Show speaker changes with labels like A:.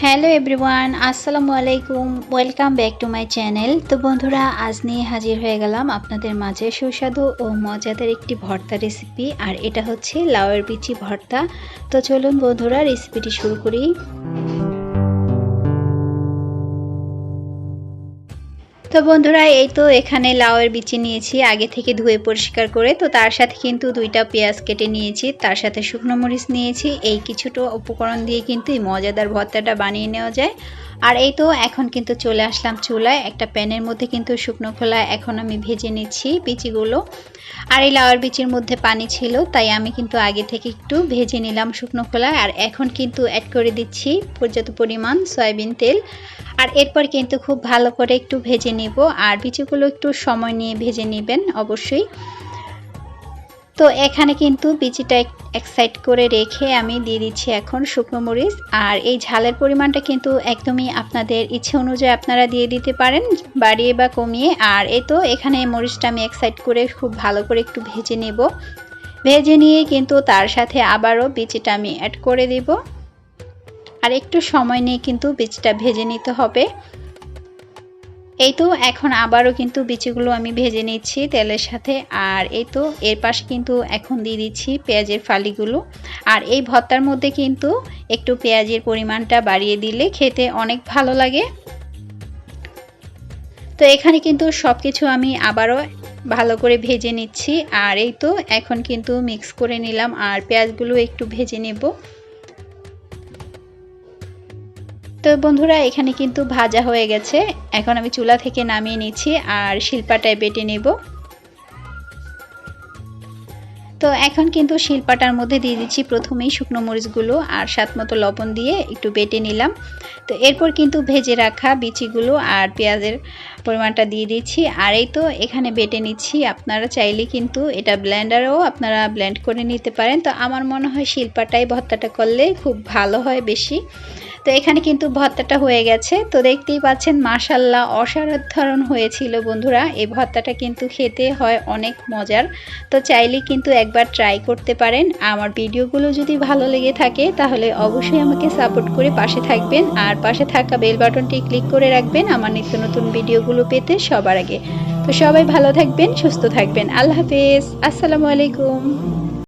A: Hello everyone, আসসালামু আলাইকুম। Welcome back to my channel. তো বন্ধুরা, আজ নিয়ে হাজির হয়ে গেলাম আপনাদের মাঝে সুস্বাদু ও মজাদার একটি ভর্তা রেসিপি। আর এটা হচ্ছে লাউয়ের বিচি ভর্তা। তো চলুন বন্ধুরা, রেসিপিটি শুরু করি। তো বন্ধুরা, এই তো এখানে লাউয়ের বিচি নিয়েছি আগে থেকে ধুয়ে পরিষ্কার করে। তো তার সাথে কিন্তু 2টা পেঁয়াজ কেটে নিয়েছি, তার সাথে শুকনো মরিচ নিয়েছি। এই কিছুটা উপকরণ দিয়ে কিন্তু এই মজাদার ভর্তাটা বানিয়ে নেওয়া যায়। আর এই তো এখন কিন্তু চলে আসলাম চুলায়। একটা প্যানের মধ্যে কিন্তু শুকনো খোলায় এখন আমি ভেজে নিচ্ছি বিচিগুলো। আর এই লাউয়ের বিচির মধ্যে পানি ছিল, তাই আমি কিন্তু আগে থেকে একটু ভেজে নিলাম শুকনো খোলায়। আর এখন কিন্তু অ্যাড করে দিচ্ছি পর্যাপ্ত পরিমাণ সয়াবিন তেল। আর এরপর কিন্তু খুব ভালো করে একটু ভেজে নিব। আর বিচিগুলো একটু সময় নিয়ে ভেজে নেবেন অবশ্যই। তো এখানে কিন্তু বিচিটা এক সাইড করে রেখে আমি দিয়ে দিচ্ছি এখন শুকনো মরিচ। আর এই ঝালের পরিমাণটা কিন্তু একদমই আপনাদের ইচ্ছে অনুযায়ী আপনারা দিয়ে দিতে পারেন, বাড়িয়ে বা কমিয়ে। আর এই তো এখানে মরিচটা আমি এক সাইড করে খুব ভালো করে একটু ভেজে নেব। ভেজে নিয়ে কিন্তু তার সাথে আবারও বিচিটা আমি অ্যাড করে দেব। আর একটু সময় নিয়ে কিন্তু বিচিটা ভেজে নিতে হবে। এই তো এখন আবারও কিন্তু বিচিগুলো আমি ভেজে নিচ্ছি তেলের সাথে। আর এই তো এর পাশে কিন্তু এখন দিয়ে দিচ্ছি পেঁয়াজের ফালিগুলো। আর এই ভর্তার মধ্যে কিন্তু একটু পেঁয়াজের পরিমাণটা বাড়িয়ে দিলে খেতে অনেক ভালো লাগে। তো এখানে কিন্তু সব কিছু আমি আবারও ভালো করে ভেজে নিচ্ছি। আর এই তো এখন কিন্তু মিক্স করে নিলাম আর পেঁয়াজগুলো একটু ভেজে নেব। তো বন্ধুরা, এখানে কিন্তু ভাজা হয়ে গেছে। এখন আমি চুলা থেকে নামিয়ে নিচ্ছি আর শিলপাটায় বেটে নেব। তো এখন কিন্তু শিলপাটার মধ্যে দিয়ে দিচ্ছি প্রথমেই শুকনো মরিচগুলো আর স্বাদমতো লবণ দিয়ে একটু বেটে নিলাম। তো এরপর কিন্তু ভেজে রাখা বিচিগুলো আর পেঁয়াজের পরিমাণটা দিয়ে দিচ্ছি। আর এই তো এখানে বেটে নিচ্ছি। আপনারা চাইলে কিন্তু এটা ব্লেন্ডারেও আপনারা ব্লেন্ড করে নিতে পারেন। তো আমার মনে হয় শিলপাটায় ভর্তাটা করলে খুব ভালো হয় বেশি। তো এখানে কিন্তু ভর্তাটা হয়ে গেছে। তো দেখতেই পাচ্ছেন, মাশাআল্লাহ অসাধারণ হয়েছিল বন্ধুরা। এই ভর্তাটা কিন্তু খেতে হয় অনেক মজার। তো চাইলে কিন্তু একবার ট্রাই করতে পারেন। আমার ভিডিওগুলো যদি ভালো লেগে থাকে তাহলে অবশ্যই আমাকে সাপোর্ট করে পাশে থাকবেন। আর পাশে থাকা বেল বাটনটি ক্লিক করে রাখবেন আমার নিত্য নতুন ভিডিওগুলো পেতে সবার আগে। তো সবাই ভালো থাকবেন, সুস্থ থাকবেন। আল্লাহ হাফেজ, আসসালামু আলাইকুম।